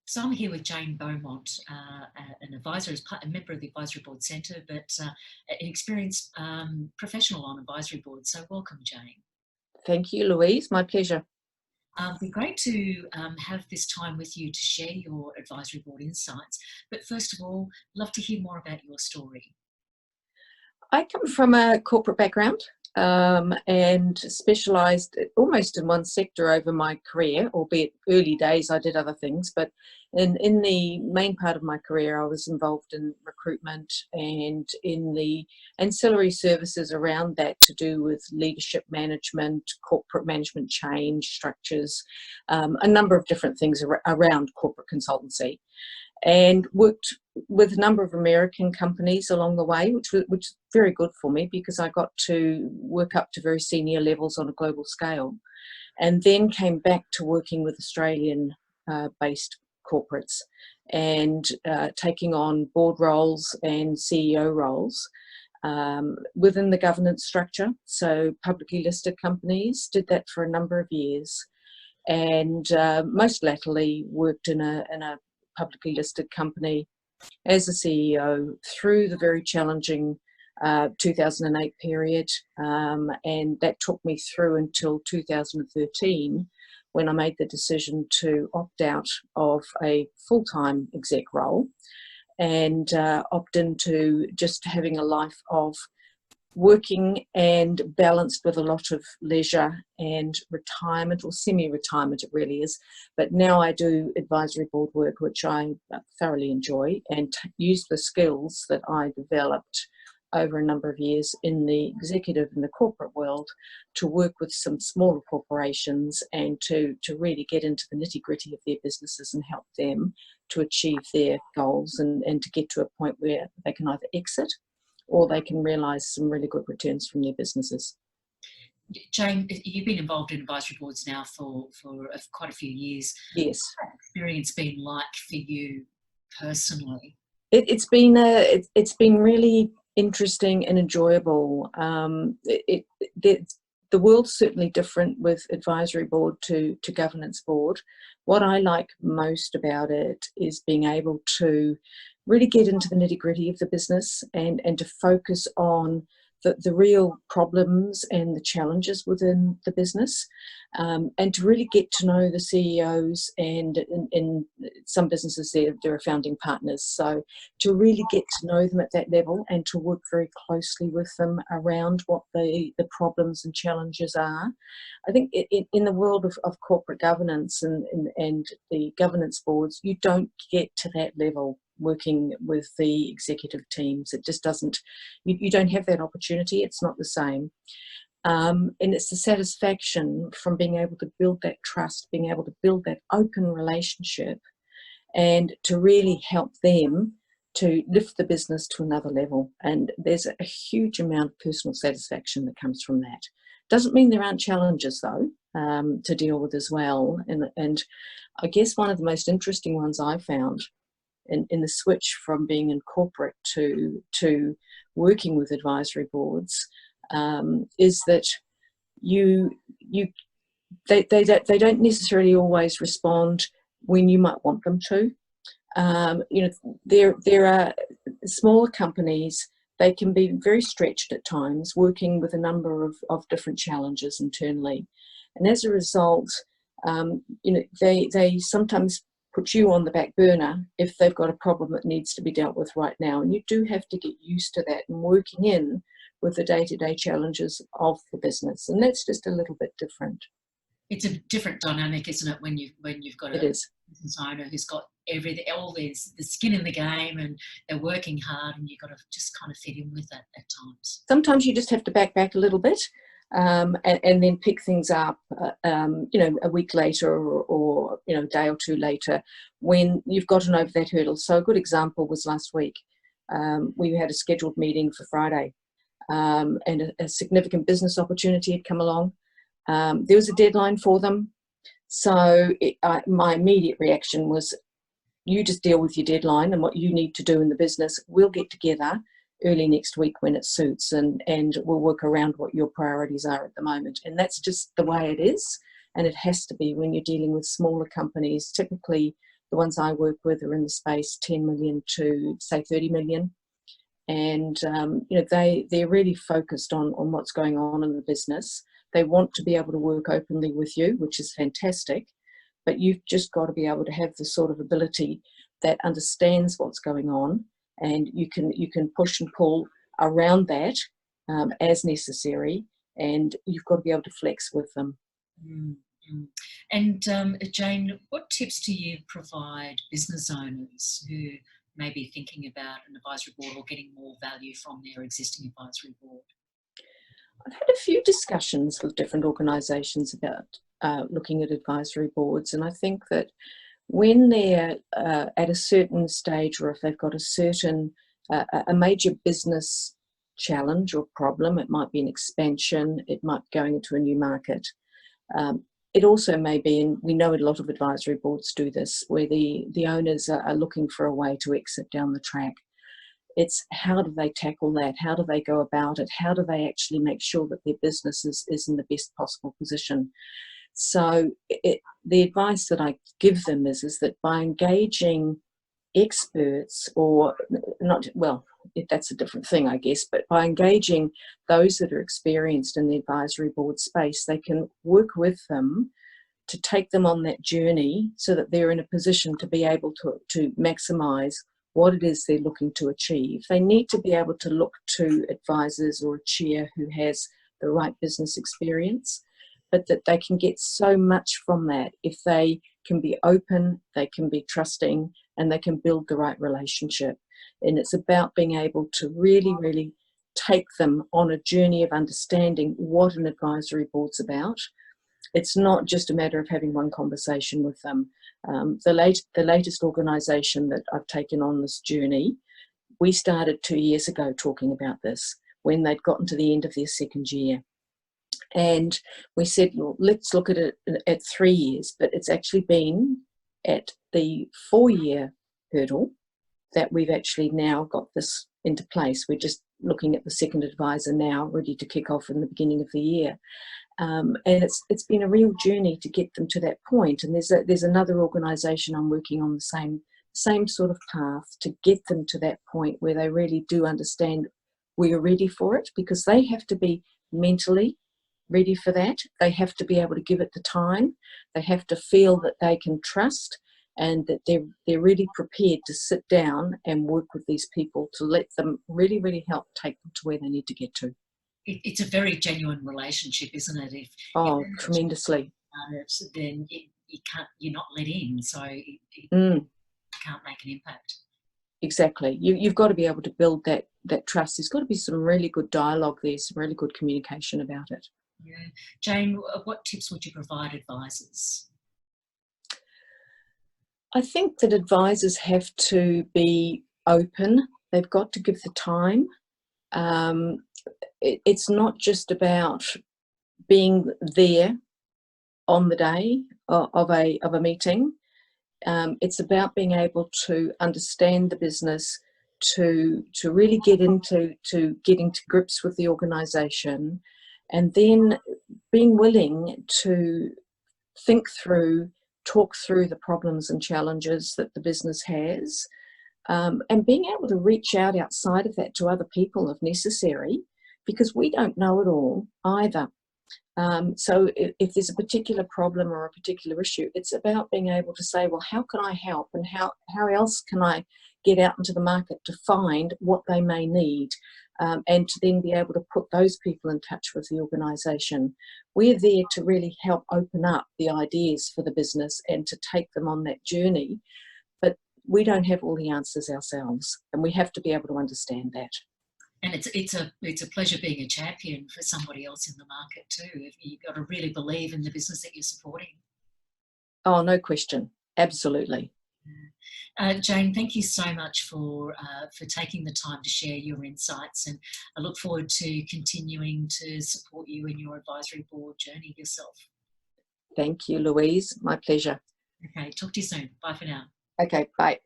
So I'm here with Jane Beaumont, an advisor, a member of the Advisory Board Centre, but an experienced professional on advisory boards. So welcome, Jane. Thank you, Louise. My pleasure. It'd be great to have this time with you to share your advisory board insights. But first of all, love to hear more about your story. I come from a corporate background and specialised almost in one sector over my career, albeit early days I did other things, but in the main part of my career I was involved in recruitment and in the ancillary services around that to do with leadership management, corporate management change, structures, a number of different things around corporate consultancy. And worked with a number of American companies along the way, which was very good for me because I got to work up to very senior levels on a global scale, and then came back to working with Australian based corporates and taking on board roles and CEO roles within the governance structure. So publicly listed companies, did that for a number of years, and most latterly worked in a publicly listed company as a CEO through the very challenging 2008 period, and that took me through until 2013 when I made the decision to opt out of a full-time exec role and opt into just having a life of working and balanced with a lot of leisure and retirement, or semi-retirement it really is. But now I do advisory board work, which I thoroughly enjoy, and use the skills that I developed over a number of years in the executive and the corporate world to work with some smaller corporations and to really get into the nitty-gritty of their businesses and help them to achieve their goals and to get to a point where they can either exit or they can realise some really good returns from their businesses. Jane, you've been involved in advisory boards now for quite a few years. Yes. What's that experience been like for you personally? It's been really interesting and enjoyable. The world's certainly different with advisory board to governance board. What I like most about it is being able to really get into the nitty-gritty of the business and to focus on the real problems and the challenges within the business, and to really get to know the CEOs, and in some businesses there are founding partners, so to really get to know them at that level and to work very closely with them around what the problems and challenges are. I think in the world of corporate governance and the governance boards, you don't get to that level working with the executive teams. It just doesn't, you don't have that opportunity. It's not the same. And it's the satisfaction from being able to build that trust, being able to build that open relationship, and to really help them to lift the business to another level. And there's a huge amount of personal satisfaction that comes from that. Doesn't mean there aren't challenges though to deal with as well. And I guess one of the most interesting ones I found in the switch from being in corporate to working with advisory boards is that they don't necessarily always respond when you might want them to. There are smaller companies. They can be very stretched at times, working with a number of different challenges internally, and as a result, they sometimes put you on the back burner if they've got a problem that needs to be dealt with right now. And you do have to get used to that and working in with the day-to-day challenges of the business. And that's just a little bit different. It's a different dynamic, isn't it, when you've got a business owner who's got everything, the skin in the game, and they're working hard, and you've got to just kind of fit in with that at times. Sometimes you just have to back a little bit. And then pick things up, a week later or a day or two later when you've gotten over that hurdle. So a good example was last week. We had a scheduled meeting for Friday, and a significant business opportunity had come along. There was a deadline for them. So my immediate reaction was, you just deal with your deadline and what you need to do in the business. We'll get together early next week when it suits, and we'll work around what your priorities are at the moment. And that's just the way it is, and it has to be when you're dealing with smaller companies, typically the ones I work with are in the space 10 million to say 30 million. And you know, they're really focused on what's going on in the business. They want to be able to work openly with you, which is fantastic, but you've just got to be able to have the sort of ability that understands what's going on, and you can push and pull around that as necessary, and you've got to be able to flex with them. Mm-hmm. And Jane, what tips do you provide business owners who may be thinking about an advisory board or getting more value from their existing advisory board? I've had a few discussions with different organisations about looking at advisory boards, and I think that when they're at a certain stage, or if they've got a certain a major business challenge or problem, it might be an expansion, it might be going into a new market. It also may be, and we know a lot of advisory boards do this, where the owners are looking for a way to exit down the track. It's how do they tackle that? How do they go about it? How do they actually make sure that their business is in the best possible position? So the advice that I give them is that by engaging experts, or not, well, that's a different thing, I guess, but by engaging those that are experienced in the advisory board space, they can work with them to take them on that journey so that they're in a position to be able to maximise what it is they're looking to achieve. They need to be able to look to advisors or a chair who has the right business experience, but that they can get so much from that if they can be open, they can be trusting, and they can build the right relationship. And it's about being able to really, really take them on a journey of understanding what an advisory board's about. It's not just a matter of having one conversation with them. The latest organisation that I've taken on this journey, we started 2 years ago talking about this when they'd gotten to the end of their second year. And we said, well, let's look at it at 3 years, but it's actually been at the 4-year hurdle that we've actually now got this into place. We're just looking at the second advisor now, ready to kick off in the beginning of the year. And it's been a real journey to get them to that point. And there's another organisation I'm working on the same sort of path to get them to that point where they really do understand we're ready for it, because they have to be mentally ready for that. They have to be able to give it the time. They have to feel that they can trust, and that they're really prepared to sit down and work with these people to let them really, really help take them to where they need to get to. It's a very genuine relationship, isn't it? Oh, tremendously. Then you're not let in, so it can't make an impact. Exactly. You've got to be able to build that trust. There's got to be some really good dialogue there, some really good communication about it. Yeah. Jane, what tips would you provide advisors? I think that advisors have to be open. They've got to give the time. It's not just about being there on the day of a meeting. It's about being able to understand the business, to really get into getting to grips with the organisation, and then being willing to think through, talk through the problems and challenges that the business has, and being able to reach out outside of that to other people if necessary, because we don't know it all either. So if there's a particular problem or a particular issue, it's about being able to say, well, how can I help, and how else can I get out into the market to find what they may need, and to then be able to put those people in touch with the organisation. We're there to really help open up the ideas for the business and to take them on that journey, but we don't have all the answers ourselves, and we have to be able to understand that. And it's a pleasure being a champion for somebody else in the market too. You've got to really believe in the business that you're supporting. Oh, no question. Absolutely. Jane, thank you so much for taking the time to share your insights, and I look forward to continuing to support you in your advisory board journey yourself. Thank you, Louise. My pleasure. Okay, talk to you soon. Bye for now. Okay, bye.